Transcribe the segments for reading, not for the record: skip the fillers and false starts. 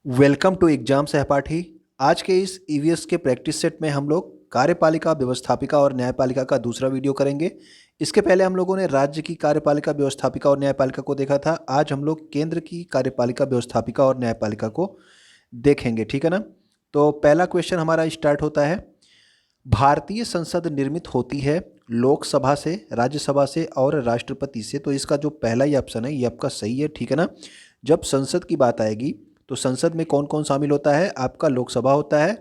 Welcome to exam सहपाठी। आज के इस ईवीएस के प्रैक्टिस सेट में हम लोग कार्यपालिका, व्यवस्थापिका और न्यायपालिका का दूसरा वीडियो करेंगे। इसके पहले हम लोगों ने राज्य की कार्यपालिका, व्यवस्थापिका और न्यायपालिका को देखा था। आज हम लोग केंद्र की कार्यपालिका, व्यवस्थापिका और न्यायपालिका को देखेंगे, ठीक है ना। तो पहला क्वेश्चन हमारा स्टार्ट होता है। भारतीय संसद निर्मित होती है लोकसभा से, राज्यसभा से और राष्ट्रपति से। तो इसका जो पहला ही ऑप्शन है ये आपका सही है, ठीक है ना। जब संसद की बात आएगी तो संसद में कौन कौन शामिल होता है? आपका लोकसभा होता है,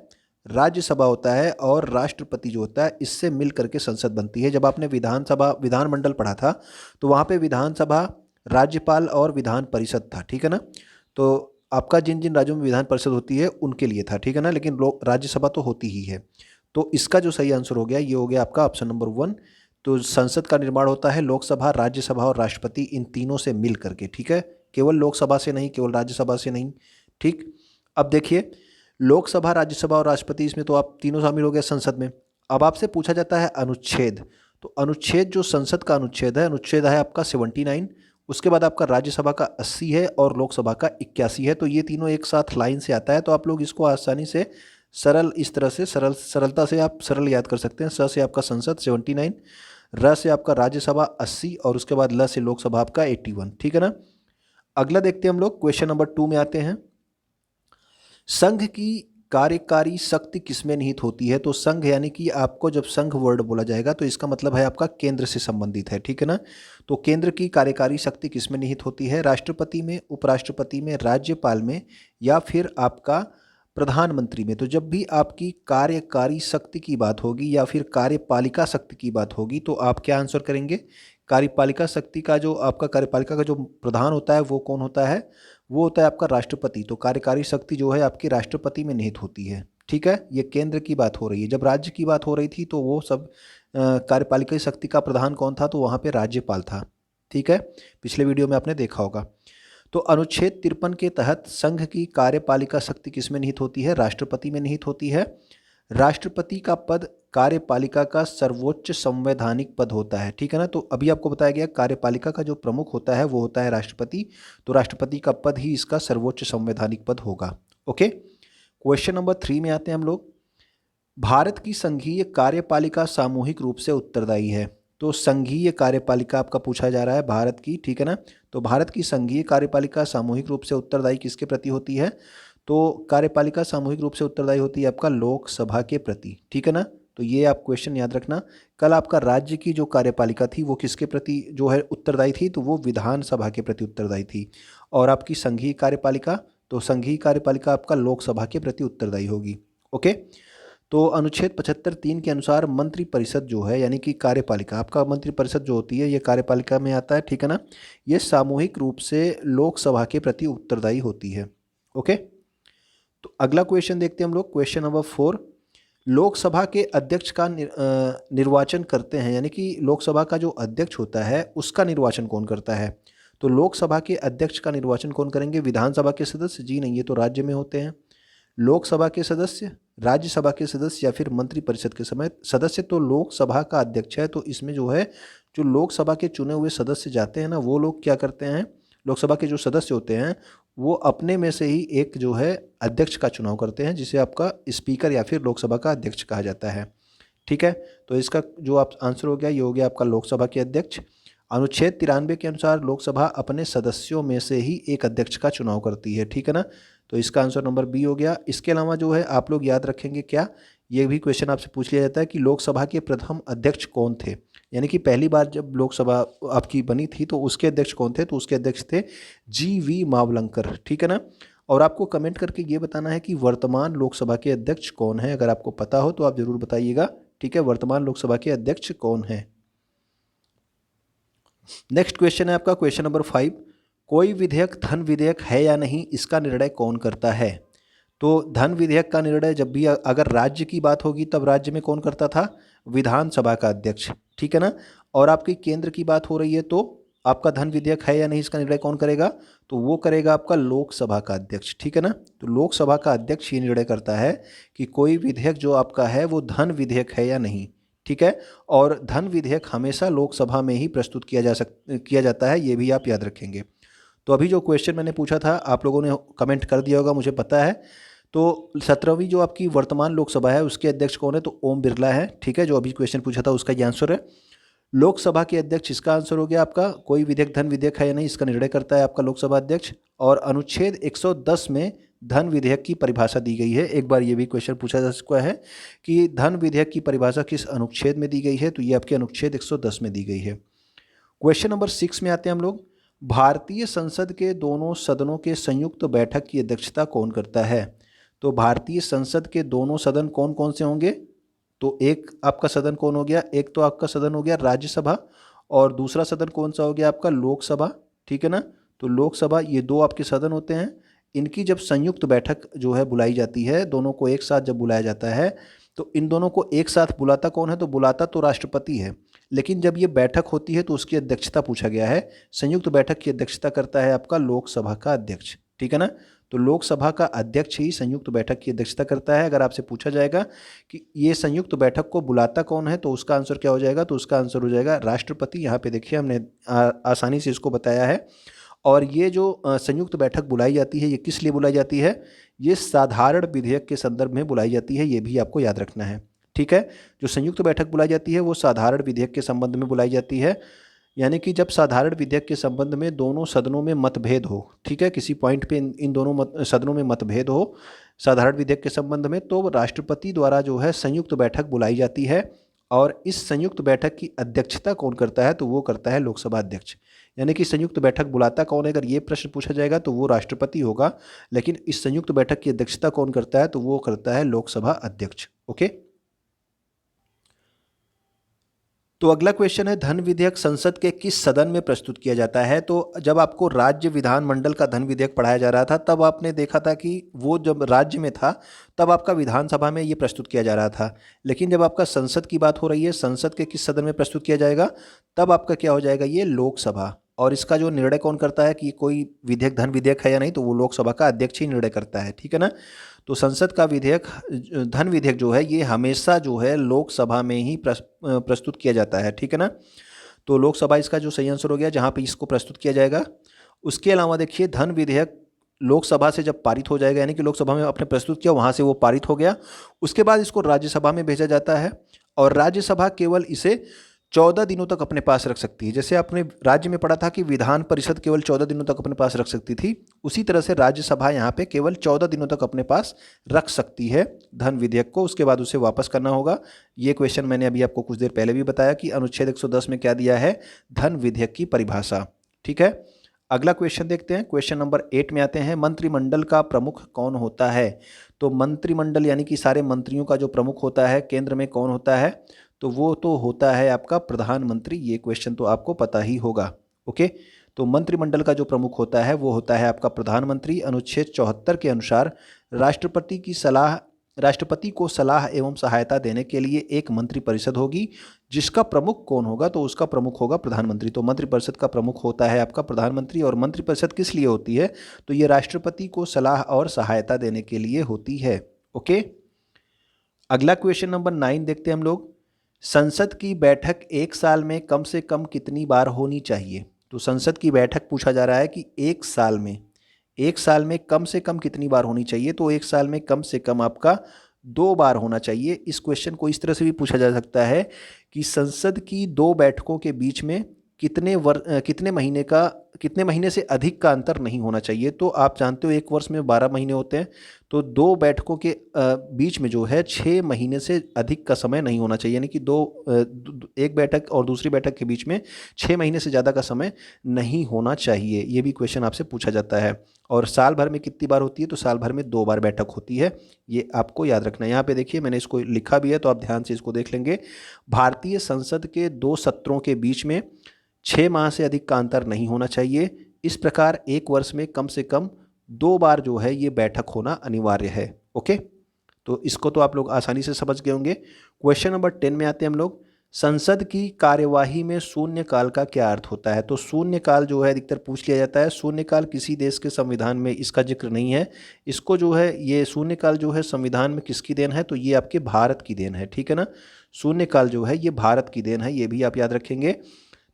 राज्यसभा होता है और राष्ट्रपति जो होता है, इससे मिल करके संसद बनती है। जब आपने विधानमंडल पढ़ा था तो वहाँ पे विधानसभा, राज्यपाल और विधान परिषद था, ठीक है ना। तो आपका जिन जिन राज्यों में विधान परिषद होती है उनके लिए था, ठीक है ना, लेकिन लोक राज्यसभा तो होती ही है। तो इसका जो सही आंसर हो गया ये हो गया आपका ऑप्शन नंबर 1। तो संसद का निर्माण होता है लोकसभा, राज्यसभा और राष्ट्रपति, इन तीनों से मिल करके, ठीक है। केवल लोकसभा से नहीं, केवल राज्यसभा से नहीं, ठीक। अब देखिए, लोकसभा, राज्यसभा और राष्ट्रपति, इसमें तो आप तीनों शामिल हो गए संसद में। अब आपसे पूछा जाता है अनुच्छेद। तो अनुच्छेद, जो संसद का अनुच्छेद है आपका 79। उसके बाद आपका राज्यसभा का 80 है और लोकसभा का 81 है। तो ये तीनों एक साथ लाइन से आता है। तो आप लोग इसको आसानी से सरल, इस तरह से सरलता से आप सरल याद कर सकते हैं। स से आपका संसद 79, र से आपका राज्यसभा 80 और उसके बाद ल से लोकसभा आपका 81, ठीक है ना। अगला देखते हैं हम लोग, क्वेश्चन नंबर 2 में आते हैं। संघ की कार्यकारी शक्ति किसमें निहित होती है? तो संघ यानी कि आपको जब संघ वर्ड बोला जाएगा तो इसका मतलब है आपका केंद्र से संबंधित है, ठीक है ना। तो केंद्र की कार्यकारी शक्ति किसमें निहित होती है? राष्ट्रपति में, उपराष्ट्रपति में, राज्यपाल में या फिर आपका प्रधानमंत्री में। तो जब भी आपकी कार्यकारी शक्ति की बात होगी या फिर कार्यपालिका शक्ति की बात होगी तो आप क्या आंसर करेंगे? कार्यपालिका शक्ति का जो आपका कार्यपालिका का जो प्रधान होता है वो कौन होता है? वो होता है आपका राष्ट्रपति। तो कार्यकारी शक्ति जो है आपकी राष्ट्रपति में निहित होती है, ठीक है। ये केंद्र की बात हो रही है। जब राज्य की बात हो रही थी तो वो सब कार्यपालिका शक्ति का प्रधान कौन था? तो वहाँ पे राज्यपाल था, ठीक है। पिछले वीडियो में आपने देखा होगा। तो अनुच्छेद 53 के तहत संघ की कार्यपालिका शक्ति किसमें निहित होती है? राष्ट्रपति में निहित होती है। राष्ट्रपति का पद कार्यपालिका का सर्वोच्च संवैधानिक पद होता है, ठीक है ना। तो अभी आपको बताया गया कार्यपालिका का जो प्रमुख होता है वो होता है राष्ट्रपति। तो राष्ट्रपति का पद ही इसका सर्वोच्च संवैधानिक पद होगा। ओके, क्वेश्चन नंबर 3 में आते हैं हम लोग। भारत की संघीय कार्यपालिका सामूहिक रूप से उत्तरदायी है। तो संघीय कार्यपालिका आपका पूछा जा रहा है भारत की, ठीक है ना। तो भारत की संघीय कार्यपालिका सामूहिक रूप से उत्तरदायी किसके प्रति होती है? तो कार्यपालिका सामूहिक रूप से उत्तरदायी होती है आपका लोकसभा के प्रति, ठीक है ना। तो ये आप क्वेश्चन याद रखना। कल आपका राज्य की जो कार्यपालिका थी वो किसके प्रति जो है उत्तरदायी थी? तो वो विधानसभा के प्रति उत्तरदायी थी। और आपकी संघीय कार्यपालिका, तो संघीय कार्यपालिका आपका लोकसभा के प्रति उत्तरदायी होगी। ओके, तो अनुच्छेद 75(3) के अनुसार मंत्रिपरिषद जो है यानी कि कार्यपालिका, आपका मंत्रिपरिषद जो होती है ये कार्यपालिका में आता है, ठीक है ना। ये सामूहिक रूप से लोकसभा के प्रति उत्तरदायी होती है। ओके, तो अगला क्वेश्चन देखते हैं हम लोग, क्वेश्चन नंबर 4। लोकसभा के अध्यक्ष का निर्वाचन करते हैं, यानी कि लोकसभा का जो अध्यक्ष होता है उसका निर्वाचन कौन करता है? तो लोकसभा के अध्यक्ष का निर्वाचन कौन करेंगे? विधानसभा के सदस्य? जी नहीं, ये तो राज्य में होते हैं। लोकसभा के सदस्य, राज्यसभा के सदस्य या फिर मंत्रिपरिषद के समय सदस्य? तो लोकसभा का अध्यक्ष है। तो इसमें जो है जो लोकसभा के चुने हुए सदस्य जाते हैं ना, वो लोग क्या करते हैं? लोकसभा के जो सदस्य होते हैं वो अपने में से ही एक जो है अध्यक्ष का चुनाव करते हैं, जिसे आपका स्पीकर या फिर लोकसभा का अध्यक्ष कहा जाता है, ठीक है। तो इसका जो आप आंसर हो गया ये हो गया आपका लोकसभा के अध्यक्ष। अनुच्छेद 93 के अनुसार लोकसभा अपने सदस्यों में से ही एक अध्यक्ष का चुनाव करती है, ठीक है ना। तो इसका आंसर नंबर बी हो गया। इसके अलावा जो है आप लोग याद रखेंगे क्या, ये भी क्वेश्चन आपसे पूछ लिया जाता है कि लोकसभा के प्रथम अध्यक्ष कौन थे, यानी कि पहली बार जब लोकसभा आपकी बनी थी तो उसके अध्यक्ष कौन थे? तो उसके अध्यक्ष थे जी.वी. मावलंकर, ठीक है ना। और आपको कमेंट करके ये बताना है कि वर्तमान लोकसभा के अध्यक्ष कौन है। अगर आपको पता हो तो आप जरूर बताइएगा, ठीक है। वर्तमान लोकसभा के अध्यक्ष कौन है? नेक्स्ट क्वेश्चन है आपका क्वेश्चन नंबर 5। कोई विधेयक धन विधेयक है या नहीं, इसका निर्णय कौन करता है? तो धन विधेयक का निर्णय जब भी अगर राज्य की बात होगी तब राज्य में कौन करता था? विधानसभा का अध्यक्ष, ठीक है ना। और आपकी केंद्र की बात हो रही है तो आपका धन विधेयक है या नहीं इसका निर्णय कौन करेगा? तो वो करेगा आपका लोकसभा का अध्यक्ष, ठीक है ना। तो लोकसभा का अध्यक्ष ये निर्णय करता है कि कोई विधेयक जो आपका है वो धन विधेयक है या नहीं, ठीक है। और धन विधेयक हमेशा लोकसभा में ही प्रस्तुत किया जाता है, ये भी आप याद रखेंगे। तो अभी जो क्वेश्चन मैंने पूछा था आप लोगों ने कमेंट कर दिया होगा, मुझे पता है। तो 17वीं जो आपकी वर्तमान लोकसभा है उसके अध्यक्ष कौन है? तो ओम बिरला है, ठीक है। जो अभी क्वेश्चन पूछा था उसका ये आंसर है। लोकसभा के अध्यक्ष, इसका आंसर हो गया आपका, कोई विधेयक धन विधेयक है या नहीं इसका निर्णय करता है आपका लोकसभा अध्यक्ष। और अनुच्छेद 110 में धन विधेयक की परिभाषा दी गई है। एक बार ये भी क्वेश्चन पूछा जा सकता है कि धन विधेयक की परिभाषा किस अनुच्छेद में दी गई है? तो ये आपके अनुच्छेद 110 में दी गई है। क्वेश्चन नंबर 6 में आते हैं हम लोग। भारतीय संसद के दोनों सदनों के संयुक्त बैठक की अध्यक्षता कौन करता है? तो भारतीय संसद के दोनों सदन कौन कौन से होंगे? तो एक आपका सदन कौन हो गया? एक तो आपका सदन हो गया राज्यसभा, और दूसरा सदन कौन सा हो गया आपका? लोकसभा, ठीक है ना। तो लोकसभा, ये दो आपके सदन होते हैं। इनकी जब संयुक्त बैठक जो है बुलाई जाती है, दोनों को एक साथ जब बुलाया जाता है, तो इन दोनों को एक साथ बुलाता कौन है? तो बुलाता तो राष्ट्रपति है, लेकिन जब ये बैठक होती है तो उसकी अध्यक्षता पूछा गया है। संयुक्त बैठक की अध्यक्षता करता है आपका लोकसभा का अध्यक्ष, ठीक है ना। तो लोकसभा का अध्यक्ष ही संयुक्त बैठक की अध्यक्षता करता है। अगर आपसे पूछा जाएगा कि ये संयुक्त बैठक को बुलाता कौन है, तो उसका आंसर क्या हो जाएगा? तो उसका आंसर हो जाएगा राष्ट्रपति। यहाँ पे देखिए हमने आसानी से इसको बताया है। और ये जो संयुक्त बैठक बुलाई जाती है, ये किस लिए बुलाई जाती है? ये साधारण विधेयक के संदर्भ में बुलाई जाती है, ये भी आपको याद रखना है, ठीक है। जो संयुक्त बैठक बुलाई जाती है वो साधारण विधेयक के संबंध में बुलाई जाती है, यानी कि जब साधारण विधेयक के संबंध में दोनों सदनों में मतभेद हो, ठीक है, किसी पॉइंट पे इन दोनों सदनों में मतभेद हो साधारण विधेयक के संबंध में, तो राष्ट्रपति द्वारा जो है संयुक्त बैठक बुलाई जाती है। और इस संयुक्त बैठक की अध्यक्षता कौन करता है? तो वो करता है लोकसभा अध्यक्ष। यानी कि संयुक्त बैठक बुलाता कौन है? अगर ये प्रश्न पूछा जाएगा तो वो राष्ट्रपति होगा, लेकिन इस संयुक्त बैठक की अध्यक्षता कौन करता है? तो वो करता है लोकसभा अध्यक्ष। ओके, तो अगला क्वेश्चन है, धन विधेयक संसद के किस सदन में प्रस्तुत किया जाता है? तो जब आपको राज्य विधानमंडल का धन विधेयक पढ़ाया जा रहा था, तब आपने देखा था कि वो जब राज्य में था तब आपका विधानसभा में ये प्रस्तुत किया जा रहा था, लेकिन जब आपका संसद की बात हो रही है, संसद के किस सदन में प्रस्तुत किया जाएगा? तब आपका क्या हो जाएगा? ये लोकसभा। और इसका जो निर्णय कौन करता है कि कोई विधेयक धन विधेयक है या नहीं? तो वो लोकसभा का अध्यक्ष ही निर्णय करता है, ठीक है ना। तो संसद का विधेयक, धन विधेयक जो है, ये हमेशा जो है लोकसभा में ही प्रस्तुत किया जाता है, ठीक है ना। तो लोकसभा इसका जो सही आंसर हो गया, जहाँ पे इसको प्रस्तुत किया जाएगा। उसके अलावा देखिए, धन विधेयक लोकसभा से जब पारित हो जाएगा, यानी कि लोकसभा में आपने प्रस्तुत किया, वहाँ से वो पारित हो गया, उसके बाद इसको राज्यसभा में भेजा जाता है, और राज्यसभा केवल इसे 14 दिनों तक अपने पास रख सकती है। जैसे आपने राज्य में पढ़ा था कि विधान परिषद केवल 14 दिनों तक अपने पास रख सकती थी, उसी तरह से राज्यसभा यहाँ पे केवल 14 दिनों तक अपने पास रख सकती है धन विधेयक को, उसके बाद उसे वापस करना होगा। ये क्वेश्चन मैंने अभी आपको कुछ देर पहले भी बताया कि अनुच्छेद 110 में क्या दिया है? धन विधेयक की परिभाषा, ठीक है। अगला क्वेश्चन देखते हैं, क्वेश्चन नंबर 8 में आते हैं। मंत्रिमंडल का प्रमुख कौन होता है? तो मंत्रिमंडल यानी कि सारे मंत्रियों का जो प्रमुख होता है केंद्र में, कौन होता है? तो वो तो होता है आपका प्रधानमंत्री। ये क्वेश्चन तो आपको पता ही होगा। ओके, तो मंत्रिमंडल का जो प्रमुख होता है वो होता है आपका प्रधानमंत्री। अनुच्छेद 74 के अनुसार राष्ट्रपति को सलाह एवं सहायता देने के लिए एक मंत्रिपरिषद होगी, जिसका प्रमुख कौन होगा? तो उसका प्रमुख होगा प्रधानमंत्री। तो मंत्रिपरिषद का प्रमुख होता है आपका प्रधानमंत्री। और मंत्रिपरिषद किस लिए होती है? तो ये राष्ट्रपति को सलाह और सहायता देने के लिए होती है। ओके, अगला क्वेश्चन नंबर 9 देखते हैं हम लोग। संसद की बैठक एक साल में कम से कम कितनी बार होनी चाहिए? तो संसद की बैठक पूछा जा रहा है कि एक साल में कम से कम कितनी बार होनी चाहिए? तो एक साल में कम से कम आपका 2 बार होना चाहिए। इस क्वेश्चन को इस तरह से भी पूछा जा सकता है कि संसद की 2 बैठकों के बीच में कितने महीने से अधिक का अंतर नहीं होना चाहिए। तो आप जानते हो एक वर्ष में 12 महीने होते हैं, तो 2 बैठकों के बीच में जो है 6 महीने से अधिक का समय नहीं होना चाहिए, यानी कि एक बैठक और दूसरी बैठक के बीच में 6 महीने से ज़्यादा का समय नहीं होना चाहिए। ये भी क्वेश्चन आपसे पूछा जाता है। और साल भर में कितनी बार होती है? तो साल भर में 2 बार बैठक होती है, ये आपको याद रखना है। यहाँ पे देखिए मैंने इसको लिखा भी है, तो आप ध्यान से इसको देख लेंगे। भारतीय संसद के 2 सत्रों के बीच में 6 माह से अधिक का अंतर नहीं होना चाहिए। इस प्रकार एक वर्ष में कम से कम 2 बार जो है ये बैठक होना अनिवार्य है। ओके, तो इसको तो आप लोग आसानी से समझ गए होंगे। क्वेश्चन नंबर 10 में आते हैं हम लोग। संसद की कार्यवाही में शून्यकाल का क्या अर्थ होता है? तो शून्यकाल जो है अधिकतर पूछ लिया जाता है। शून्यकाल किसी देश के संविधान में इसका जिक्र नहीं है। इसको जो है, ये शून्यकाल जो है संविधान में किसकी देन है? तो ये आपके भारत की देन है, ठीक है ना। शून्यकाल जो है ये भारत की देन है, ये भी आप याद रखेंगे।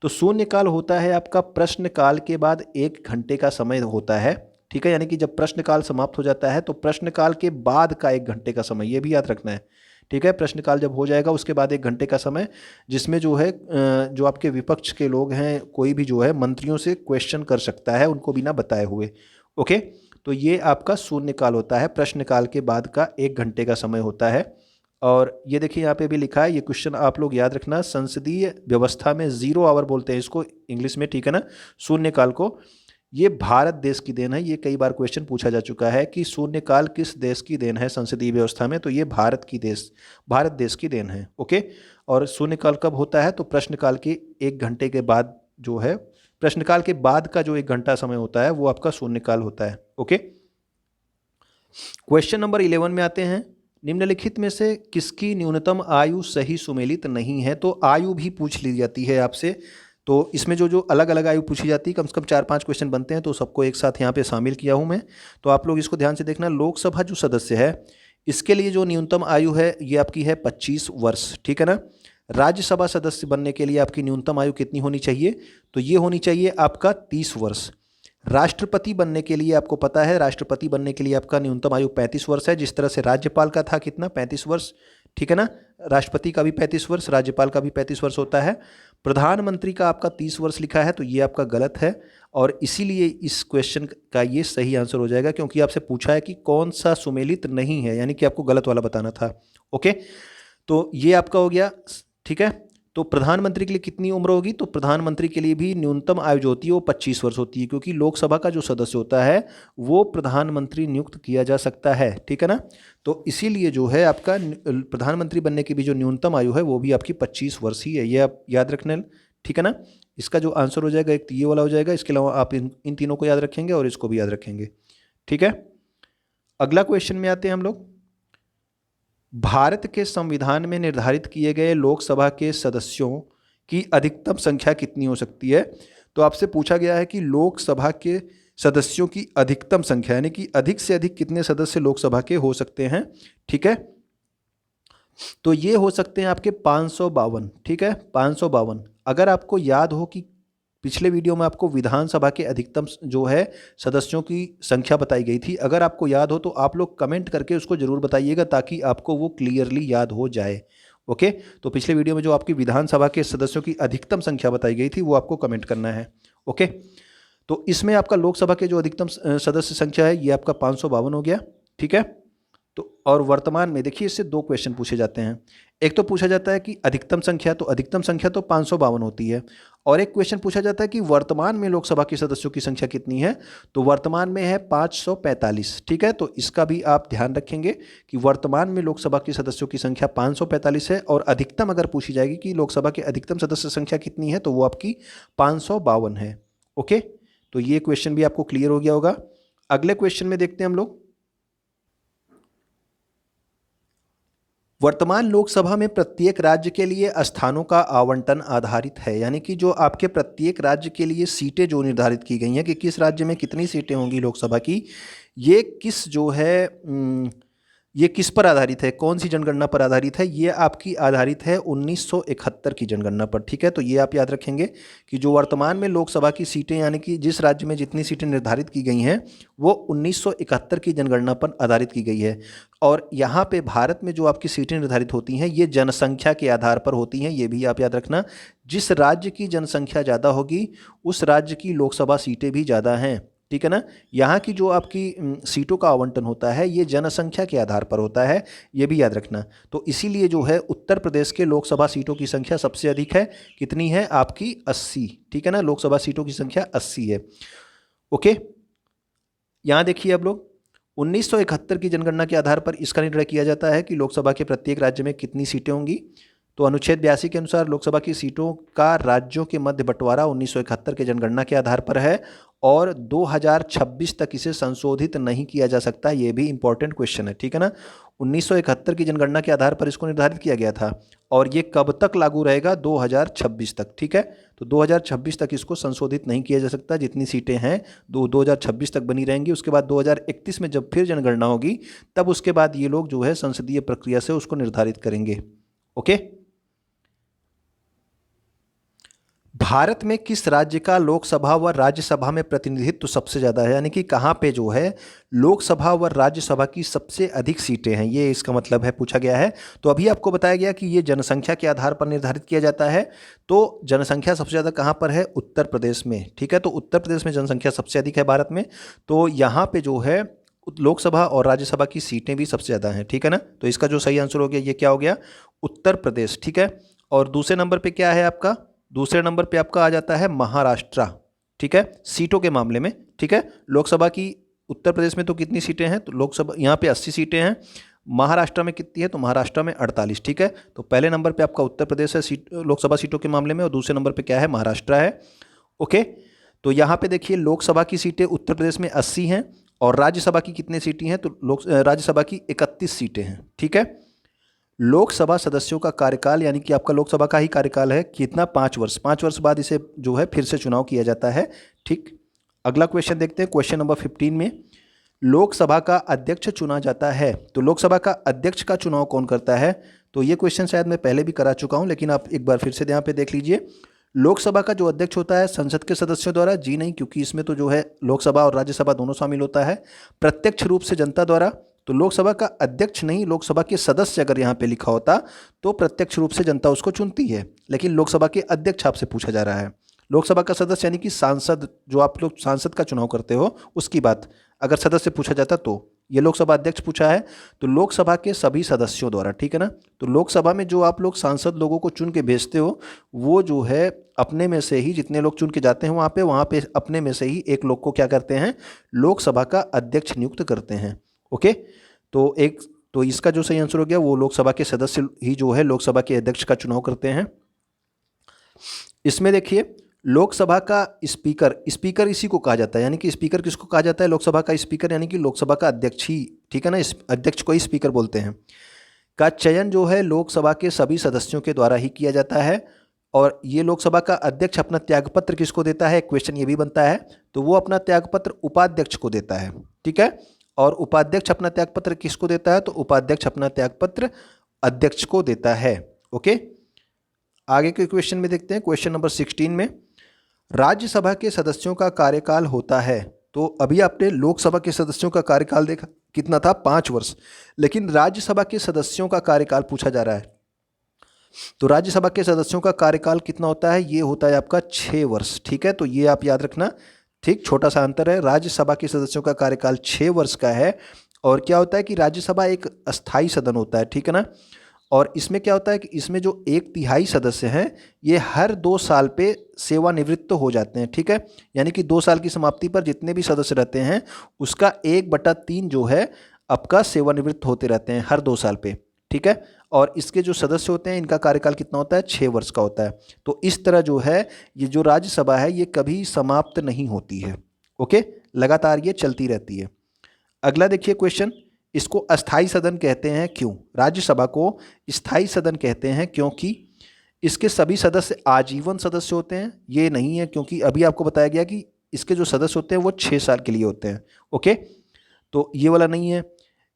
तो शून्यकाल होता है आपका प्रश्नकाल के बाद 1 घंटे का समय होता है, ठीक है। यानी कि जब प्रश्नकाल समाप्त हो जाता है तो प्रश्नकाल के बाद का 1 घंटे का समय, ये भी याद रखना है, ठीक है। प्रश्नकाल जब हो जाएगा उसके बाद 1 घंटे का समय, जिसमें जो है जो आपके विपक्ष के लोग हैं, कोई भी जो है मंत्रियों से क्वेश्चन कर सकता है उनको बिना बताए हुए। ओके, तो ये आपका शून्यकाल होता है, प्रश्नकाल के बाद का 1 घंटे का समय होता है। और ये देखिए यहाँ पे भी लिखा है, ये क्वेश्चन आप लोग याद रखना, संसदीय व्यवस्था में 0 आवर बोलते हैं इसको इंग्लिश में, ठीक है ना, शून्यकाल को। ये भारत देश की देन है, ये कई बार क्वेश्चन पूछा जा चुका है कि शून्यकाल किस देश की देन है संसदीय व्यवस्था में, तो ये भारत देश की देन है। ओके, और शून्यकाल कब होता है, तो प्रश्नकाल के 1 घंटे के बाद जो है, प्रश्नकाल के बाद का जो 1 घंटा समय होता है वो आपका शून्यकाल होता है। ओके, क्वेश्चन नंबर 11 में आते हैं, निम्नलिखित में से किसकी न्यूनतम आयु सही सुमेलित नहीं है। तो आयु भी पूछ ली जाती है आपसे, तो इसमें जो अलग अलग आयु पूछी जाती है, कम से कम 4-5 क्वेश्चन बनते हैं, तो सबको एक साथ यहाँ पे शामिल किया हूँ मैं। तो आप लोग इसको ध्यान से देखना, लोकसभा जो सदस्य है इसके लिए जो न्यूनतम आयु है ये आपकी है 25 वर्ष, ठीक है ना। राज्यसभा सदस्य बनने के लिए आपकी न्यूनतम आयु कितनी होनी चाहिए, तो ये होनी चाहिए आपका 30 वर्ष। राष्ट्रपति बनने के लिए आपको पता है, राष्ट्रपति बनने के लिए आपका न्यूनतम आयु 35 वर्ष है, जिस तरह से राज्यपाल का था कितना, 35 वर्ष, ठीक है ना। राष्ट्रपति का भी 35 वर्ष, राज्यपाल का भी 35 वर्ष होता है। प्रधानमंत्री का आपका 30 वर्ष लिखा है, तो ये आपका गलत है, और इसीलिए इस क्वेश्चन का ये सही आंसर हो जाएगा, क्योंकि आपसे पूछा है कि कौन सा सुमेलित नहीं है, यानी कि आपको गलत वाला बताना था। ओके, तो ये आपका हो गया, ठीक है। तो प्रधानमंत्री के लिए कितनी उम्र होगी, तो प्रधानमंत्री के लिए भी न्यूनतम आयु जो होती है वो 25 वर्ष होती है, क्योंकि लोकसभा का जो सदस्य होता है वो प्रधानमंत्री नियुक्त किया जा सकता है, ठीक है ना। तो इसीलिए जो है आपका प्रधानमंत्री बनने की भी जो न्यूनतम आयु है वो भी आपकी 25 वर्ष ही है, ये आप याद रखना, ठीक है ना। इसका जो आंसर हो जाएगा एक तो ये वाला हो जाएगा, इसके अलावा आप इन तीनों को याद रखेंगे और इसको भी याद रखेंगे, ठीक है। अगला क्वेश्चन में आते हैं हम लोग, भारत के संविधान में निर्धारित किए गए लोकसभा के सदस्यों की अधिकतम संख्या कितनी हो सकती है। तो आपसे पूछा गया है कि लोकसभा के सदस्यों की अधिकतम संख्या, यानी कि अधिक से अधिक कितने सदस्य लोकसभा के हो सकते हैं, ठीक है। तो ये हो सकते हैं आपके 552, ठीक है, 552। अगर आपको याद हो कि पिछले वीडियो में आपको विधानसभा के अधिकतम जो है सदस्यों की संख्या बताई गई थी, अगर आपको याद हो तो आप लोग कमेंट करके उसको ज़रूर बताइएगा, ताकि आपको वो क्लियरली याद हो जाए। ओके, तो पिछले वीडियो में जो आपकी विधानसभा के सदस्यों की अधिकतम संख्या बताई गई थी वो आपको कमेंट करना है। ओके, तो इसमें आपका लोकसभा के जो अधिकतम सदस्य संख्या है ये आपका 552 हो गया, ठीक है। तो और वर्तमान में देखिए इससे 2 क्वेश्चन पूछे जाते हैं, एक तो पूछा जाता है कि अधिकतम संख्या, तो अधिकतम संख्या तो 552 होती है, और एक क्वेश्चन पूछा जाता है कि वर्तमान में लोकसभा के सदस्यों की संख्या कितनी है, तो वर्तमान में है 545, ठीक है। तो इसका भी आप ध्यान रखेंगे कि वर्तमान में लोकसभा के सदस्यों की संख्या 545 है, और अधिकतम अगर पूछी जाएगी कि लोकसभा के अधिकतम सदस्य संख्या कितनी है, तो वो आपकी 552 है। ओके, तो ये क्वेश्चन भी आपको क्लियर हो गया होगा। अगले क्वेश्चन में देखते हैं हम लोग, वर्तमान लोकसभा में प्रत्येक राज्य के लिए स्थानों का आवंटन आधारित है, यानी कि जो आपके प्रत्येक राज्य के लिए सीटें जो निर्धारित की गई हैं कि किस राज्य में कितनी सीटें होंगी लोकसभा की, ये किस जो है ये किस पर आधारित है, कौन सी जनगणना पर आधारित है, ये आपकी आधारित है 1971 की जनगणना पर, ठीक है। तो ये आप याद रखेंगे कि जो वर्तमान में लोकसभा की सीटें, यानी कि जिस राज्य में जितनी सीटें निर्धारित की गई हैं वो 1971 की जनगणना पर आधारित की गई है। और यहाँ पे भारत में जो आपकी सीटें निर्धारित होती हैं ये जनसंख्या के आधार पर होती हैं, ये भी आप याद रखना। जिस राज्य की जनसंख्या ज़्यादा होगी उस राज्य की लोकसभा सीटें भी ज़्यादा हैं, ठीक है ना। यहाँ की जो आपकी सीटों का आवंटन होता है ये जनसंख्या के आधार पर होता है, ये भी याद रखना। तो इसीलिए जो है उत्तर प्रदेश के लोकसभा सीटों की संख्या सबसे अधिक है, कितनी है आपकी 80, ठीक है ना, लोकसभा सीटों की संख्या 80 है। ओके, यहाँ देखिए अब लोग 1971 की जनगणना के आधार पर इसका निर्णय किया जाता है कि लोकसभा के प्रत्येक राज्य में कितनी सीटें होंगी। तो अनुच्छेद 82 के अनुसार लोकसभा की सीटों का राज्यों के मध्य बंटवारा 1971 के जनगणना के आधार पर है, और 2026 तक इसे संशोधित नहीं किया जा सकता। ये भी इंपॉर्टेंट क्वेश्चन है, ठीक है ना। 1971 की जनगणना के आधार पर इसको निर्धारित किया गया था, और ये कब तक लागू रहेगा, 2026 तक, ठीक है। तो 2026 तक इसको संशोधित नहीं किया जा सकता, जितनी सीटें हैं 2026 तक बनी रहेंगी। उसके बाद 2031 में जब फिर जनगणना होगी तब उसके बाद ये लोग जो है संसदीय प्रक्रिया से उसको निर्धारित करेंगे। ओके, भारत में किस राज्य का लोकसभा व राज्यसभा में प्रतिनिधित्व सबसे ज़्यादा है, यानी कि कहाँ पे जो है लोकसभा व राज्यसभा की सबसे अधिक सीटें हैं, ये इसका मतलब है, पूछा गया है। तो अभी आपको बताया गया कि ये जनसंख्या के आधार पर निर्धारित किया जाता है। तो जनसंख्या सबसे ज़्यादा कहाँ पर है? उत्तर प्रदेश में। ठीक है, तो उत्तर प्रदेश में जनसंख्या सबसे अधिक है भारत में। तो यहाँ पे जो है लोकसभा और राज्यसभा की सीटें भी सबसे ज़्यादा हैं। ठीक है ना, तो इसका जो सही आंसर हो गया ये क्या हो गया? उत्तर प्रदेश। ठीक है, और दूसरे नंबर पे क्या है आपका? दूसरे नंबर पे आपका आ जाता है महाराष्ट्र। ठीक है, सीटों के मामले में। ठीक है, लोकसभा की उत्तर प्रदेश में तो कितनी सीटें हैं? तो लोकसभा यहाँ पे 80 सीटें हैं। महाराष्ट्र में कितनी है? तो महाराष्ट्र में 48। ठीक है, तो पहले नंबर पे आपका उत्तर प्रदेश है लोकसभा सीटों के मामले में, और दूसरे नंबर पे क्या है? महाराष्ट्र है। ओके, तो यहाँ पे देखिए लोकसभा की सीटें उत्तर प्रदेश में 80 हैं, और राज्यसभा की कितनी सीटें हैं? तो राज्यसभा की 31 सीटें हैं। ठीक है, लोकसभा सदस्यों का कार्यकाल, यानी कि आपका लोकसभा का ही कार्यकाल है कितना? 5 वर्ष। 5 वर्ष बाद इसे जो है फिर से चुनाव किया जाता है। ठीक, अगला क्वेश्चन देखते हैं, क्वेश्चन नंबर 15 में लोकसभा का अध्यक्ष चुना जाता है, तो लोकसभा का अध्यक्ष का चुनाव कौन करता है? तो ये क्वेश्चन शायद मैं पहले भी करा चुका हूँ, लेकिन आप एक बार फिर से यहाँ पे देख लीजिए। लोकसभा का जो अध्यक्ष होता है संसद के सदस्यों द्वारा? जी नहीं, क्योंकि इसमें तो जो है लोकसभा और राज्यसभा दोनों शामिल होता है। प्रत्यक्ष रूप से जनता द्वारा? तो लोकसभा का अध्यक्ष नहीं, लोकसभा के सदस्य अगर यहाँ पे लिखा होता तो प्रत्यक्ष रूप से जनता उसको चुनती है, लेकिन लोकसभा के अध्यक्ष आपसे पूछा जा रहा है। लोकसभा का सदस्य यानी कि सांसद, जो आप लोग सांसद का चुनाव करते हो उसकी बात अगर सदस्य पूछा जाता, तो ये लोकसभा अध्यक्ष पूछा है। तो लोकसभा के सभी सदस्यों द्वारा। ठीक है ना, तो लोकसभा में जो आप लोग सांसद लोगों को चुन के भेजते हो, वो जो है अपने में से ही जितने लोग चुन के जाते हैं वहाँ पे अपने में से ही एक लोग को क्या करते हैं? लोकसभा का अध्यक्ष नियुक्त करते हैं। ओके, तो इसका जो सही आंसर हो गया वो लोकसभा के सदस्य ही जो है लोकसभा के अध्यक्ष का चुनाव करते हैं। इसमें देखिए लोकसभा का स्पीकर, स्पीकर इसी को कहा जाता है, यानी कि स्पीकर किसको कहा जाता है? लोकसभा का स्पीकर, यानी कि लोकसभा का अध्यक्ष ही। ठीक है ना, इस अध्यक्ष को ही स्पीकर बोलते हैं। का चयन जो है लोकसभा के सभी सदस्यों के द्वारा ही किया जाता है, और ये लोकसभा का अध्यक्ष अपना त्यागपत्र किसको देता है? क्वेश्चन ये भी बनता है, तो वो अपना त्यागपत्र उपाध्यक्ष को देता है। ठीक है, और उपाध्यक्ष अपना त्यागपत्र किसको देता है? तो उपाध्यक्ष अपना त्यागपत्र अध्यक्ष को देता है। ओके, आगे के क्वेश्चन में देखते हैं, क्वेश्चन नंबर 16 में राज्यसभा के सदस्यों का कार्यकाल होता है। तो अभी आपने लोकसभा के सदस्यों का कार्यकाल देखा कितना था? 5 वर्ष, लेकिन राज्यसभा के सदस्यों का कार्यकाल पूछा जा रहा है। तो राज्यसभा के सदस्यों का कार्यकाल कितना होता है? ये होता है आपका 6 वर्ष। ठीक है, तो ये आप याद रखना। ठीक, छोटा सा अंतर है, राज्यसभा के सदस्यों का कार्यकाल 6 वर्ष का है, और क्या होता है कि राज्यसभा एक अस्थाई सदन होता है। ठीक है ना, और इसमें क्या होता है कि इसमें जो 1/3 सदस्य हैं ये हर 2 साल पे सेवानिवृत्त हो जाते हैं। ठीक है, यानी कि 2 साल की समाप्ति पर जितने भी सदस्य रहते हैं उसका 1/3 जो है आपका सेवानिवृत्त होते रहते हैं हर 2 साल पे। ठीक है, और इसके जो सदस्य होते हैं इनका कार्यकाल कितना होता है? 6 वर्ष का होता है। तो इस तरह जो है ये जो राज्यसभा है ये कभी समाप्त नहीं होती है। ओके, लगातार ये चलती रहती है। अगला देखिए क्वेश्चन, इसको अस्थाई सदन कहते हैं क्यों? राज्यसभा को स्थायी सदन कहते हैं क्योंकि इसके सभी सदस्य आजीवन सदस्य होते हैं? ये नहीं है, क्योंकि अभी आपको बताया गया कि इसके जो सदस्य होते हैं वो 6 साल के लिए होते हैं। ओके, तो ये वाला नहीं है।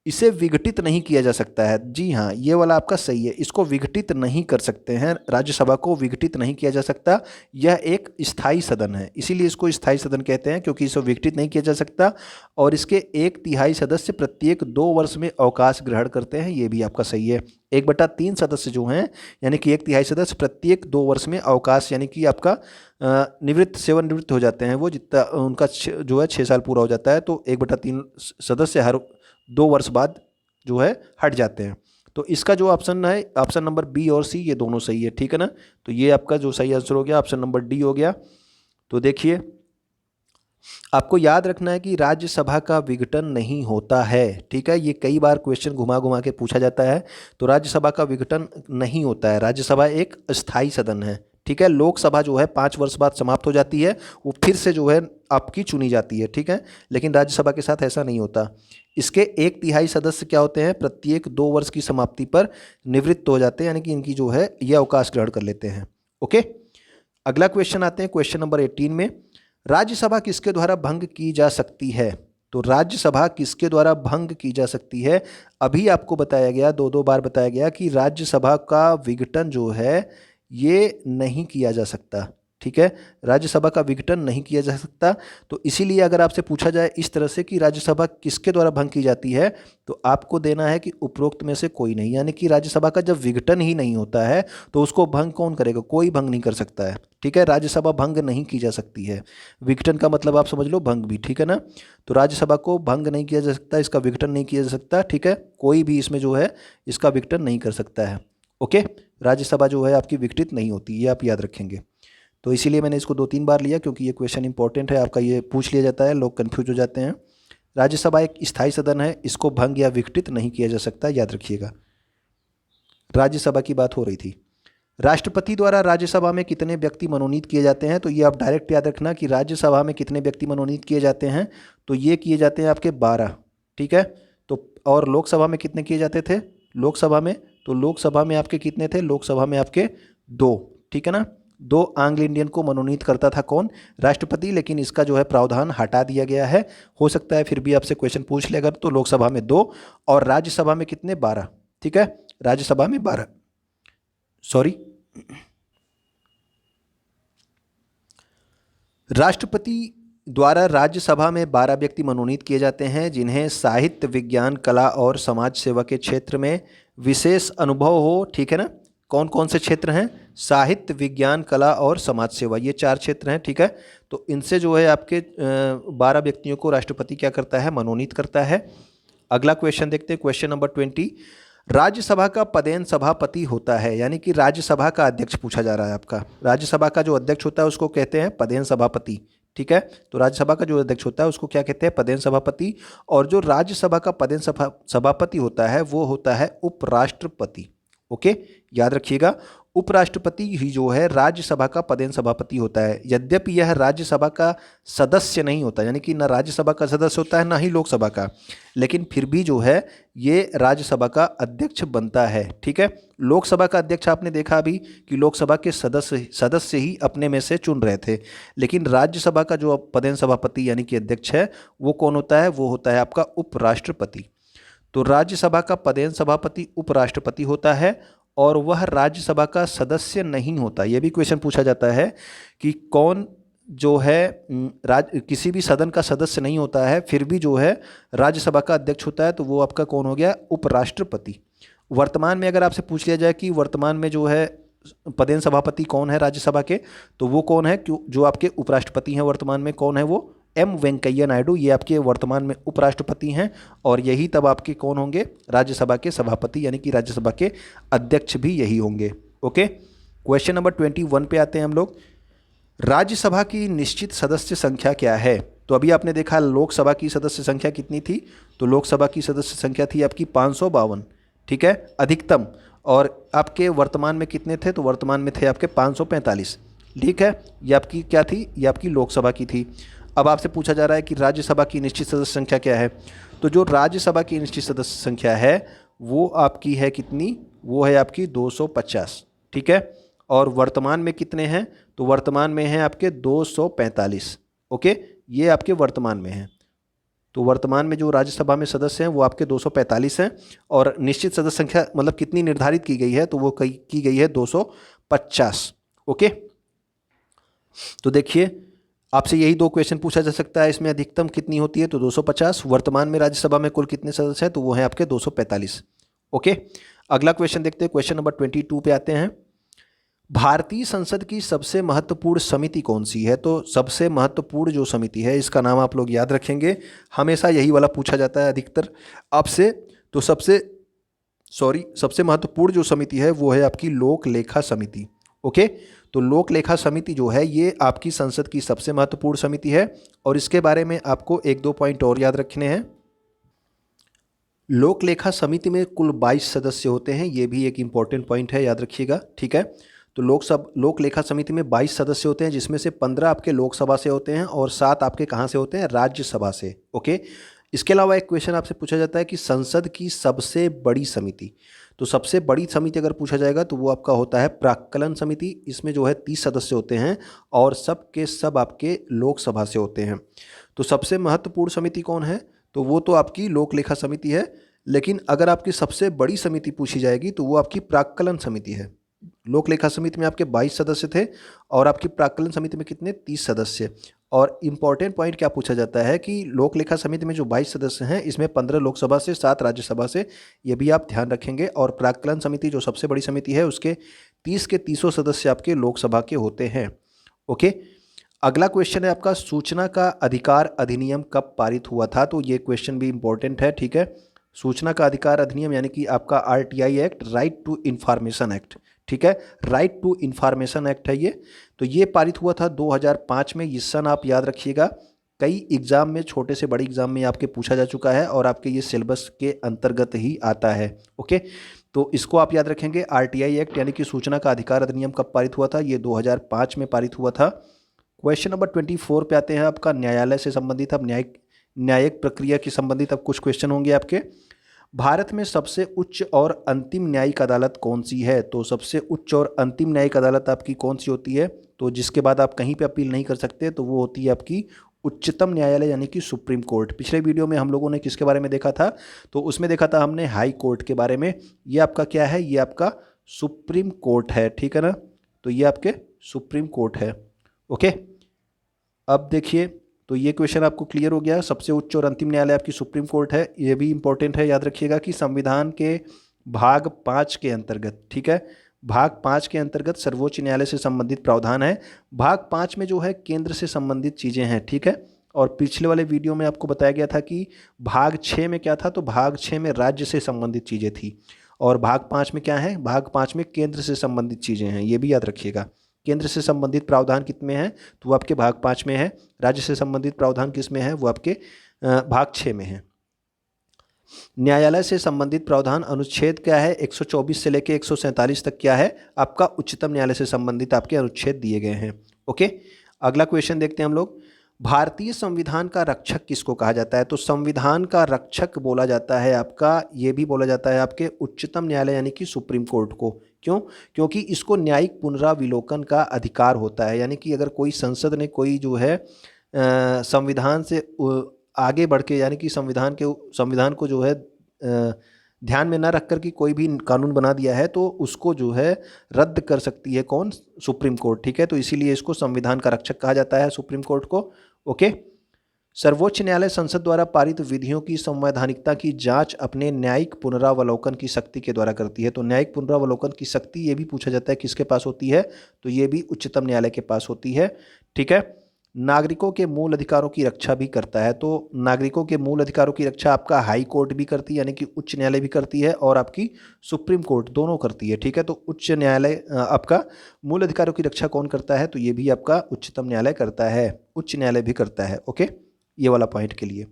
इसे विघटित नहीं किया जा सकता है। जी हाँ, ये वाला आपका सही है, इसको विघटित नहीं कर सकते हैं, राज्यसभा को विघटित नहीं किया जा सकता। यह एक स्थायी सदन है, इसीलिए इसको स्थायी सदन कहते हैं, क्योंकि इसे विघटित नहीं किया जा सकता। और इसके 1/3 सदस्य प्रत्येक 2 वर्ष में अवकाश ग्रहण करते हैं, ये भी आपका सही है। 1/3 सदस्य जो हैं, यानी कि 1/3 सदस्य प्रत्येक 2 वर्ष में अवकाश, यानी कि आपका सेवानिवृत्त हो जाते हैं, वो जितना उनका जो है 6 साल पूरा हो जाता है, तो 1/3 सदस्य हर 2 वर्ष बाद जो है हट जाते हैं। तो इसका जो ऑप्शन है, ऑप्शन नंबर बी और सी, ये दोनों सही है। ठीक है ना, तो ये आपका जो सही आंसर हो गया ऑप्शन नंबर डी हो गया। तो देखिए आपको याद रखना है कि राज्यसभा का विघटन नहीं होता है। ठीक है, ये कई बार क्वेश्चन घुमा घुमा के पूछा जाता है। तो राज्यसभा का विघटन नहीं होता है, राज्यसभा एक अस्थायी सदन है। ठीक है, लोकसभा जो है 5 वर्ष बाद समाप्त हो जाती है, वो फिर से जो है आपकी चुनी जाती है। ठीक है, लेकिन राज्यसभा के साथ ऐसा नहीं होता। इसके 1/3 सदस्य क्या होते हैं? प्रत्येक 2 वर्ष की समाप्ति पर निवृत्त हो जाते हैं, यानी कि इनकी जो है ये अवकाश ग्रहण कर लेते हैं। ओके, अगला क्वेश्चन आते हैं, क्वेश्चन नंबर 18 में राज्यसभा किसके द्वारा भंग की जा सकती है? तो राज्यसभा किसके द्वारा भंग की जा सकती है? अभी आपको बताया गया, 2 बार बताया गया कि राज्यसभा का विघटन जो है ये नहीं किया जा सकता। ठीक है, राज्यसभा का विघटन नहीं किया जा सकता। तो इसीलिए अगर आपसे पूछा जाए इस तरह से कि राज्यसभा किसके द्वारा भंग की जाती है, तो आपको देना है कि उपरोक्त में से कोई नहीं, यानी कि राज्यसभा का जब विघटन ही नहीं होता है तो उसको भंग कौन करेगा, कोई भंग नहीं कर सकता है। ठीक है, राज्यसभा भंग नहीं की जा सकती है। विघटन का मतलब आप समझ लो भंग भी, ठीक है ना। तो राज्यसभा को भंग नहीं किया जा सकता, इसका विघटन नहीं किया जा सकता। ठीक है, कोई भी इसमें जो है इसका विघटन नहीं कर सकता है। ओके, राज्यसभा जो है आपकी विघटित नहीं होती, ये आप याद रखेंगे। तो इसीलिए मैंने इसको 2-3 बार लिया, क्योंकि ये क्वेश्चन इंपॉर्टेंट है आपका, ये पूछ लिया जाता है, लोग कंफ्यूज हो जाते हैं। राज्यसभा एक स्थायी सदन है, इसको भंग या विघटित नहीं किया जा सकता, याद रखिएगा। राज्यसभा की बात हो रही थी। राष्ट्रपति द्वारा राज्यसभा में कितने व्यक्ति मनोनीत किए जाते हैं, तो ये आप डायरेक्ट याद रखना कि राज्यसभा में कितने व्यक्ति मनोनीत किए जाते हैं, तो ये किए जाते हैं आपके 12। ठीक है, तो और लोकसभा में कितने किए जाते थे, लोकसभा में, तो लोकसभा में आपके कितने थे, लोकसभा में आपके 2। ठीक है ना, 2 एंग्लो इंडियन को मनोनीत करता था कौन, राष्ट्रपति, लेकिन इसका जो है प्रावधान हटा दिया गया है। हो सकता है फिर भी आपसे क्वेश्चन पूछ ले अगर, तो लोकसभा में 2 और राज्यसभा में कितने, 12। ठीक है, राज्यसभा में 12, सॉरी, राष्ट्रपति द्वारा राज्यसभा में 12 व्यक्ति मनोनीत किए जाते हैं जिन्हें साहित्य, विज्ञान, कला और समाज सेवा के क्षेत्र में विशेष अनुभव हो। ठीक है ना, कौन कौन से क्षेत्र हैं, साहित्य, विज्ञान, कला और समाज सेवा, ये 4 क्षेत्र हैं। ठीक है, तो इनसे जो है आपके 12 व्यक्तियों को राष्ट्रपति क्या करता है, मनोनीत करता है। अगला क्वेश्चन देखते हैं, क्वेश्चन नंबर 20। राज्यसभा का पदेन सभापति होता है, यानी कि राज्यसभा का अध्यक्ष पूछा जा रहा है आपका। राज्यसभा का जो अध्यक्ष होता है उसको कहते हैं पदेन सभापति। ठीक है, तो राज्यसभा का जो अध्यक्ष होता है उसको क्या कहते हैं, पदेन सभापति। और जो राज्यसभा का पदेन सभापति होता है वो होता है उपराष्ट्रपति। ओके, याद रखिएगा, उपराष्ट्रपति ही जो है राज्यसभा का पदेन सभापति होता है। यद्यपि यह राज्यसभा का सदस्य नहीं होता, यानी कि न राज्यसभा का सदस्य होता है ना ही लोकसभा का, लेकिन फिर भी जो है ये राज्यसभा का अध्यक्ष बनता है। ठीक है, लोकसभा का अध्यक्ष आपने देखा अभी कि लोकसभा के सदस्य ही अपने में से चुन रहे थे, लेकिन राज्यसभा का जो पदेन सभापति यानी कि अध्यक्ष है वो कौन होता है, वो होता है आपका उपराष्ट्रपति। तो राज्यसभा का पदेन सभापति उपराष्ट्रपति होता है और वह राज्यसभा का सदस्य नहीं होता। यह भी क्वेश्चन पूछा जाता है कि कौन जो है किसी भी सदन का सदस्य नहीं होता है फिर भी जो है राज्यसभा का अध्यक्ष होता है, तो वो आपका कौन हो गया, उपराष्ट्रपति। वर्तमान में अगर आपसे पूछ लिया जाए कि वर्तमान में जो है पदेन सभापति कौन है राज्यसभा के, तो वो कौन है, जो आपके उपराष्ट्रपति हैं वर्तमान में, कौन है वो, एम वेंकैया नायडू, ये आपके वर्तमान में उपराष्ट्रपति हैं। और यही तब आपके कौन होंगे, राज्यसभा के सभापति, यानी कि राज्यसभा के अध्यक्ष भी यही होंगे। ओके, क्वेश्चन नंबर 21 पे आते हैं हम लोग। राज्यसभा की निश्चित सदस्य संख्या क्या है, तो अभी आपने देखा लोकसभा की सदस्य संख्या कितनी थी, तो लोकसभा की सदस्य संख्या थी आपकी 552। ठीक है, अधिकतम। और आपके वर्तमान में कितने थे, तो वर्तमान में थे आपके 545। ठीक है, ये आपकी क्या थी, ये आपकी लोकसभा की थी। अब आपसे पूछा जा रहा है कि राज्यसभा की निश्चित सदस्य संख्या क्या है, तो जो राज्यसभा की निश्चित सदस्य संख्या है वो आपकी है कितनी, वो है आपकी 250। ठीक है, और वर्तमान में कितने हैं, तो वर्तमान में हैं आपके 245। ओके, ये आपके वर्तमान में हैं। तो वर्तमान में जो राज्यसभा में सदस्य हैं वो आपके 245 हैं, और निश्चित सदस्य संख्या मतलब कितनी निर्धारित की गई है, तो वो की गई है 250। ओके, तो देखिए आपसे यही 2 क्वेश्चन पूछा जा सकता है, इसमें अधिकतम कितनी होती है, तो 250। वर्तमान में राज्यसभा में कुल कितने सदस्य हैं, तो वो हैं आपके 245। ओके, अगला क्वेश्चन देखते हैं, क्वेश्चन नंबर 22 पे आते हैं। भारतीय संसद की सबसे महत्वपूर्ण समिति कौन सी है, तो सबसे महत्वपूर्ण जो समिति है इसका नाम आप लोग याद रखेंगे, हमेशा यही वाला पूछा जाता है अधिकतर आपसे। तो सबसे महत्वपूर्ण जो समिति है वो है आपकी लोक लेखा समिति। ओके, तो लोक लेखा समिति जो है ये आपकी संसद की सबसे महत्वपूर्ण समिति है, और इसके बारे में आपको 1-2 पॉइंट और याद रखने हैं। लोक लेखा समिति में कुल 22 सदस्य होते हैं, ये भी एक इम्पॉर्टेंट पॉइंट है, याद रखिएगा। ठीक है, तो लोक लेखा समिति में 22 सदस्य होते हैं, जिसमें से 15 आपके लोकसभा से होते हैं और 7 आपके कहाँ से होते हैं, राज्यसभा से। ओके, इसके अलावा एक क्वेश्चन आपसे पूछा जाता है कि संसद की सबसे बड़ी समिति, तो सबसे बड़ी समिति अगर पूछा जाएगा तो वो आपका होता है प्राक्कलन समिति। इसमें जो है 30 सदस्य होते हैं और सब के सब आपके लोकसभा से होते हैं। तो सबसे महत्वपूर्ण समिति कौन है, तो वो तो आपकी लोक लेखा समिति है, लेकिन अगर आपकी सबसे बड़ी समिति पूछी जाएगी तो वो आपकी प्राक्कलन समिति है। लोक लेखा समिति में आपके 22 सदस्य थे और आपकी प्राक्कलन समिति में कितने, 30 सदस्य। और इम्पॉर्टेंट पॉइंट क्या पूछा जाता है कि लोक लेखा समिति में जो 22 सदस्य हैं इसमें 15 लोकसभा से, 7 राज्यसभा से, ये भी आप ध्यान रखेंगे। और प्राक्कलन समिति जो सबसे बड़ी समिति है उसके 30 के 30 सदस्य आपके लोकसभा के होते हैं। ओके, अगला क्वेश्चन है आपका, सूचना का अधिकार अधिनियम कब पारित हुआ था? तो ये क्वेश्चन भी इंपॉर्टेंट है, ठीक है। सूचना का अधिकार अधिनियम यानी कि आपका RTI act, right to information act, ठीक है, राइट टू इंफॉर्मेशन एक्ट है ये। तो ये पारित हुआ था 2005 में। ये सन आप याद रखिएगा, कई एग्जाम में, छोटे से बड़ी एग्जाम में आपके पूछा जा चुका है और आपके ये सिलेबस के अंतर्गत ही आता है। ओके, तो इसको आप याद रखेंगे। RTI एक्ट यानी कि सूचना का अधिकार अधिनियम कब पारित हुआ था? ये 2005 में पारित हुआ था। क्वेश्चन नंबर 24 पे आते हैं आपका, न्यायालय से संबंधित। अब न्यायिक प्रक्रिया की संबंधित अब कुछ क्वेश्चन होंगे आपके। भारत में सबसे उच्च और अंतिम न्यायिक अदालत कौन सी है? तो सबसे उच्च और अंतिम न्यायिक अदालत आपकी कौन सी होती है? तो जिसके बाद आप कहीं पे अपील नहीं कर सकते, तो वो होती है आपकी उच्चतम न्यायालय यानी कि सुप्रीम कोर्ट। पिछले वीडियो में हम लोगों ने किसके बारे में देखा था? तो उसमें देखा था हमने हाई कोर्ट के बारे में। ये आपका क्या है? ये आपका सुप्रीम कोर्ट है, ठीक है ना। तो ये आपके सुप्रीम कोर्ट है। ओके, अब देखिए, तो ये क्वेश्चन आपको क्लियर हो गया। सबसे उच्च और अंतिम न्यायालय आपकी सुप्रीम कोर्ट है। ये भी इंपॉर्टेंट है, याद रखिएगा कि संविधान के भाग 5 के अंतर्गत, ठीक है, भाग 5 के अंतर्गत सर्वोच्च न्यायालय से संबंधित प्रावधान है। भाग 5 में जो है केंद्र से संबंधित चीज़ें हैं, ठीक है। और पिछले वाले वीडियो में आपको बताया गया था कि भाग 6 में क्या था? तो भाग 6 में राज्य से संबंधित चीज़ें थी और भाग 5 में क्या है? भाग 5 में केंद्र से संबंधित चीज़ें हैं, ये भी याद रखिएगा। केंद्र से संबंधित प्रावधान कितने हैं? तो वो आपके भाग 5 में है। राज्य से संबंधित प्रावधान किस में है? वो आपके भाग 6 में है। न्यायालय से संबंधित प्रावधान अनुच्छेद क्या है? 124 से लेकर 147 तक क्या है? आपका उच्चतम न्यायालय से संबंधित आपके अनुच्छेद दिए गए हैं। ओके, अगला क्वेश्चन देखते हैं हम लोग। भारतीय संविधान का रक्षक किसको कहा जाता है? तो संविधान का रक्षक बोला जाता है आपका, ये भी बोला जाता है आपके उच्चतम न्यायालय यानी कि सुप्रीम कोर्ट को। क्यों? क्योंकि इसको न्यायिक पुनराविलोकन का अधिकार होता है। यानी कि अगर कोई संसद ने कोई जो है संविधान से आगे बढ़ के, यानी कि संविधान को जो है ध्यान में न रख कर कि कोई भी कानून बना दिया है, तो उसको जो है रद्द कर सकती है कौन? सुप्रीम कोर्ट, ठीक है। तो इसीलिए इसको संविधान का रक्षक कहा जाता है, सुप्रीम कोर्ट को। ओके, सर्वोच्च न्यायालय संसद द्वारा पारित विधियों की संवैधानिकता की जांच अपने न्यायिक पुनरावलोकन की शक्ति के द्वारा करती है। तो न्यायिक पुनरावलोकन की शक्ति ये भी पूछा जाता है किसके पास होती है? तो ये भी उच्चतम न्यायालय के पास होती है, ठीक है। नागरिकों के मूल अधिकारों की रक्षा भी करता है। तो नागरिकों के मूल अधिकारों की रक्षा आपका हाई कोर्ट भी करती है, यानी कि उच्च न्यायालय भी करती है, और आपकी सुप्रीम कोर्ट, दोनों करती है, ठीक है। तो उच्च न्यायालय आपका मूल अधिकारों की रक्षा कौन करता है? तो ये भी आपका उच्चतम न्यायालय करता है, उच्च न्यायालय भी करता है। ओके, ये वाला पॉइंट के लिए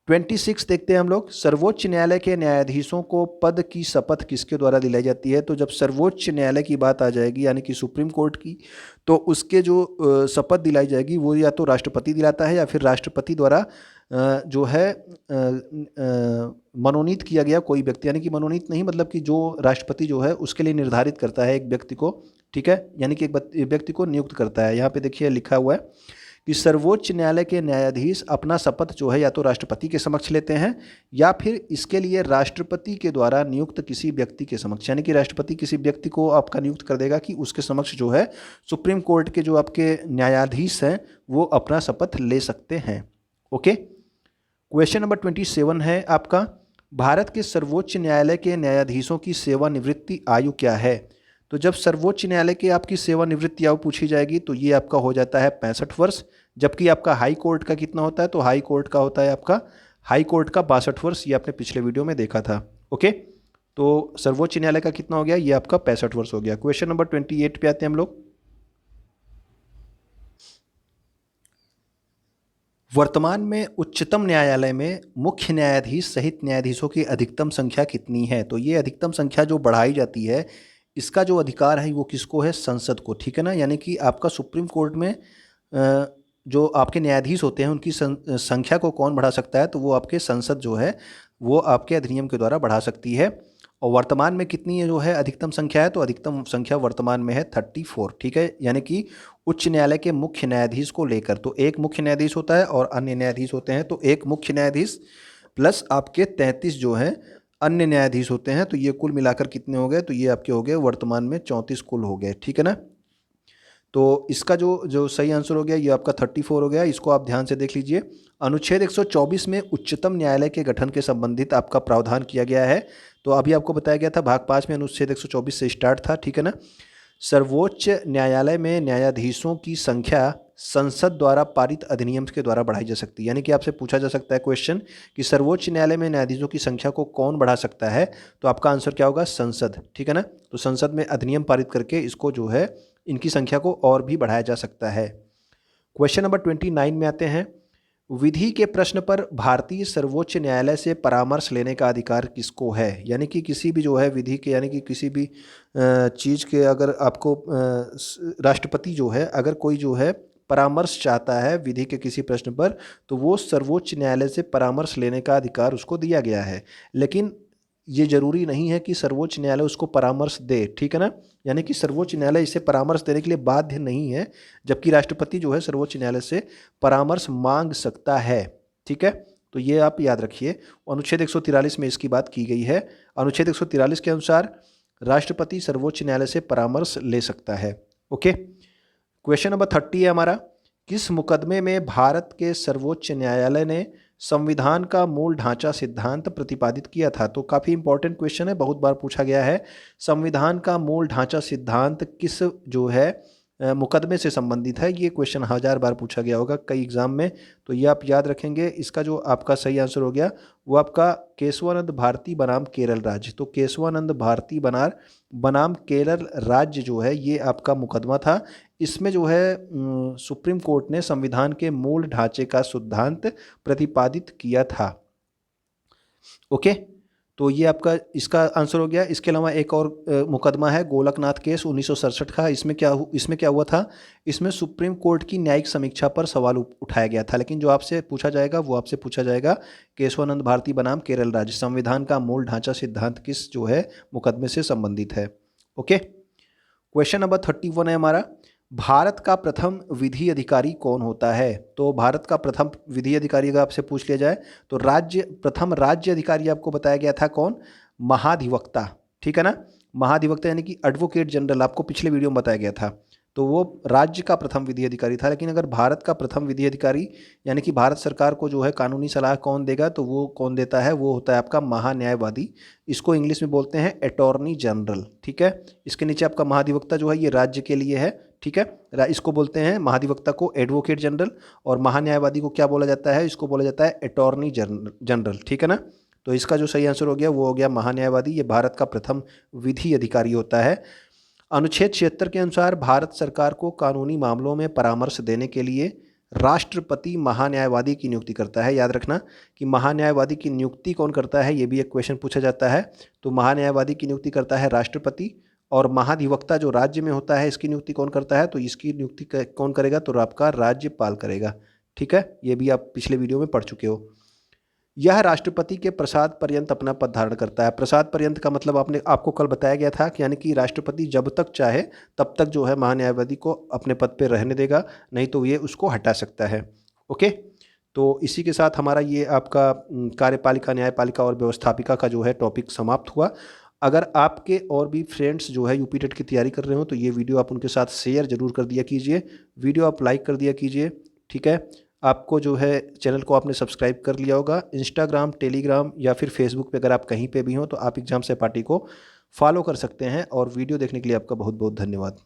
26 देखते हैं हम लोग। सर्वोच्च न्यायालय के न्यायाधीशों को पद की शपथ किसके द्वारा दिलाई जाती है? तो जब सर्वोच्च न्यायालय की बात आ जाएगी, यानी कि सुप्रीम कोर्ट की, तो उसके जो शपथ दिलाई जाएगी वो या तो राष्ट्रपति दिलाता है या फिर राष्ट्रपति द्वारा जो है मनोनीत किया गया कोई व्यक्ति, यानी कि मनोनीत नहीं, मतलब कि जो राष्ट्रपति जो है उसके लिए निर्धारित करता है एक व्यक्ति को, ठीक है, यानी कि एक व्यक्ति को नियुक्त करता है। यहाँ पे देखिए लिखा हुआ है कि सर्वोच्च न्यायालय के न्यायाधीश अपना शपथ जो है या तो राष्ट्रपति के समक्ष लेते हैं या फिर इसके लिए राष्ट्रपति के द्वारा नियुक्त किसी व्यक्ति के समक्ष, यानी कि राष्ट्रपति किसी व्यक्ति को आपका नियुक्त कर देगा कि उसके समक्ष जो है सुप्रीम कोर्ट के जो आपके न्यायाधीश हैं वो अपना शपथ ले सकते हैं। ओके, क्वेश्चन नंबर 27 है आपका, भारत के सर्वोच्च न्यायालय के न्यायाधीशों की सेवानिवृत्ति आयु क्या है? तो जब सर्वोच्च न्यायालय की आपकी सेवानिवृत्ति आयु पूछी जाएगी तो ये आपका हो जाता है 65 वर्ष, जबकि आपका हाई कोर्ट का कितना होता है? तो हाई कोर्ट का होता है आपका, हाई कोर्ट का 62 वर्ष, ये आपने पिछले वीडियो में देखा था। ओके, तो सर्वोच्च न्यायालय का कितना हो गया? ये आपका 65 वर्ष हो गया। क्वेश्चन नंबर 28 पे आते हैं हम लोग। वर्तमान में उच्चतम न्यायालय में मुख्य न्यायाधीश सहित न्यायाधीशों की अधिकतम संख्या कितनी है? तो ये अधिकतम संख्या जो बढ़ाई जाती है, इसका जो अधिकार है वो किसको है? संसद को, ठीक है ना। यानी कि आपका सुप्रीम कोर्ट में जो आपके न्यायाधीश होते हैं उनकी संख्या को कौन बढ़ा सकता है? तो वो आपके संसद जो है वो आपके अधिनियम के द्वारा बढ़ा सकती है। और वर्तमान में कितनी जो है अधिकतम संख्या है? तो अधिकतम संख्या वर्तमान में है 34, ठीक है। यानी कि उच्च न्यायालय के मुख्य न्यायाधीश को लेकर, तो एक मुख्य न्यायाधीश होता है और अन्य न्यायाधीश होते हैं, तो एक मुख्य न्यायाधीश प्लस आपके 33 जो हैं अन्य न्यायाधीश होते हैं। तो ये कुल मिलाकर कितने हो गए, तो ये आपके हो गए वर्तमान में 34 कुल हो गए, ठीक है ना। तो इसका जो जो सही आंसर हो गया ये आपका 34 हो गया। इसको आप ध्यान से देख लीजिए। अनुच्छेद 124 में उच्चतम न्यायालय के गठन के संबंधित आपका प्रावधान किया गया है। तो अभी आपको बताया गया था भाग 5 में अनुच्छेद 124 से स्टार्ट था, ठीक है ना। सर्वोच्च न्यायालय में न्यायाधीशों की संख्या संसद द्वारा पारित अधिनियम के द्वारा बढ़ाई जा सकती है। यानी कि आपसे पूछा जा सकता है क्वेश्चन कि सर्वोच्च न्यायालय में न्यायाधीशों की संख्या को कौन बढ़ा सकता है, तो आपका आंसर क्या होगा, संसद, ठीक है ना। तो संसद में अधिनियम पारित करके इसको जो है इनकी संख्या को और भी बढ़ाया जा सकता है। क्वेश्चन नंबर 29 में आते हैं। विधि के प्रश्न पर भारतीय सर्वोच्च न्यायालय से परामर्श लेने का अधिकार किसको है। यानी कि किसी भी जो है विधि के, यानी कि किसी भी चीज़ के अगर आपको राष्ट्रपति जो है अगर कोई जो है परामर्श चाहता है विधि के किसी प्रश्न पर, तो वो सर्वोच्च न्यायालय से परामर्श लेने का अधिकार उसको दिया गया है। लेकिन ये जरूरी नहीं है कि सर्वोच्च न्यायालय उसको परामर्श दे, ठीक है ना। यानी कि सर्वोच्च न्यायालय इसे परामर्श देने के लिए बाध्य नहीं है, जबकि राष्ट्रपति जो है सर्वोच्च न्यायालय से परामर्श मांग सकता है, ठीक है। तो ये आप याद रखिए। अनुच्छेद 143 में इसकी बात की गई है। अनुच्छेद 143 के अनुसार राष्ट्रपति सर्वोच्च न्यायालय से परामर्श ले सकता है। ओके, क्वेश्चन नंबर 30 है हमारा। किस मुकदमे में भारत के सर्वोच्च न्यायालय ने संविधान का मूल ढांचा सिद्धांत प्रतिपादित किया था। तो काफ़ी इंपॉर्टेंट क्वेश्चन है, बहुत बार पूछा गया है। संविधान का मूल ढांचा सिद्धांत किस जो है मुकदमे से संबंधित है। ये क्वेश्चन 1000 बार पूछा गया होगा कई एग्जाम में, तो ये आप याद रखेंगे। इसका जो आपका सही आंसर हो गया वो आपका केशवानंद भारती बनाम केरल राज्य। तो केशवानंद भारती बनाम केरल राज्य जो है ये आपका मुकदमा था। इसमें जो है सुप्रीम कोर्ट ने संविधान के मूल ढांचे का सिद्धांत प्रतिपादित किया था। ओके, तो ये आपका इसका आंसर हो गया। इसके अलावा एक और मुकदमा है गोलकनाथ केस 1967 का। इसमें क्या हुआ था, इसमें सुप्रीम कोर्ट की न्यायिक समीक्षा पर सवाल उठाया गया था। लेकिन जो आपसे पूछा जाएगा वो आपसे पूछा जाएगा केशवानंद भारती बनाम केरल राज्य, संविधान का मूल ढांचा सिद्धांत किस जो है मुकदमे से संबंधित है। ओके, क्वेश्चन नंबर 31 है हमारा। भारत का प्रथम विधि अधिकारी कौन होता है। तो भारत का प्रथम विधि अधिकारी अगर आपसे पूछ लिया जाए तो प्रथम राज्य अधिकारी आपको बताया गया था कौन, महाधिवक्ता, ठीक है ना। महाधिवक्ता यानी कि एडवोकेट जनरल, आपको पिछले वीडियो में बताया गया था। तो वो राज्य का प्रथम विधि अधिकारी था। लेकिन अगर भारत का प्रथम विधि अधिकारी यानी कि भारत सरकार को जो है कानूनी सलाह कौन देगा, तो वो कौन देता है, वो होता है आपका महान्यायवादी। इसको इंग्लिश में बोलते हैं अटॉर्नी जनरल, ठीक है। इसके नीचे आपका महाधिवक्ता जो है ये राज्य के लिए है, ठीक है। इसको बोलते हैं महाधिवक्ता को एडवोकेट जनरल, और महान्यायवादी को क्या बोला जाता है, इसको बोला जाता है अटॉर्नी जनरल, ठीक है ना। तो इसका जो सही आंसर हो गया वो हो गया महान्यायवादी। ये भारत का प्रथम विधि अधिकारी होता है। अनुच्छेद 76 के अनुसार भारत सरकार को कानूनी मामलों में परामर्श देने के लिए राष्ट्रपति महान्यायवादी की नियुक्ति करता है। याद रखना कि महान्यायवादी की नियुक्ति कौन करता है, ये भी एक क्वेश्चन पूछा जाता है। तो महान्यायवादी की नियुक्ति करता है राष्ट्रपति, और महाधिवक्ता जो राज्य में होता है इसकी नियुक्ति कौन करता है, तो इसकी नियुक्ति कौन करेगा, तो आपका राज्यपाल करेगा, ठीक है। ये भी आप पिछले वीडियो में पढ़ चुके हो। यह राष्ट्रपति के प्रसाद पर्यंत अपना पद धारण करता है। प्रसाद पर्यंत का मतलब आपको कल बताया गया था कि यानी कि राष्ट्रपति जब तक चाहे तब तक जो है महान्यायवादी को अपने पद पे रहने देगा, नहीं तो ये उसको हटा सकता है। ओके, तो इसी के साथ हमारा ये आपका कार्यपालिका, न्यायपालिका और व्यवस्थापिका का जो है टॉपिक समाप्त हुआ। अगर आपके और भी फ्रेंड्स जो है यूपी टेट की तैयारी कर रहे हो तो ये वीडियो आप उनके साथ शेयर जरूर कर दिया कीजिए, वीडियो आप लाइक कर दिया कीजिए, ठीक है। आपको जो है चैनल को आपने सब्सक्राइब कर लिया होगा। इंस्टाग्राम, टेलीग्राम या फिर फेसबुक पे अगर आप कहीं पे भी हो तो आप एग्जाम सहपाठी को फॉलो कर सकते हैं। और वीडियो देखने के लिए आपका बहुत बहुत धन्यवाद।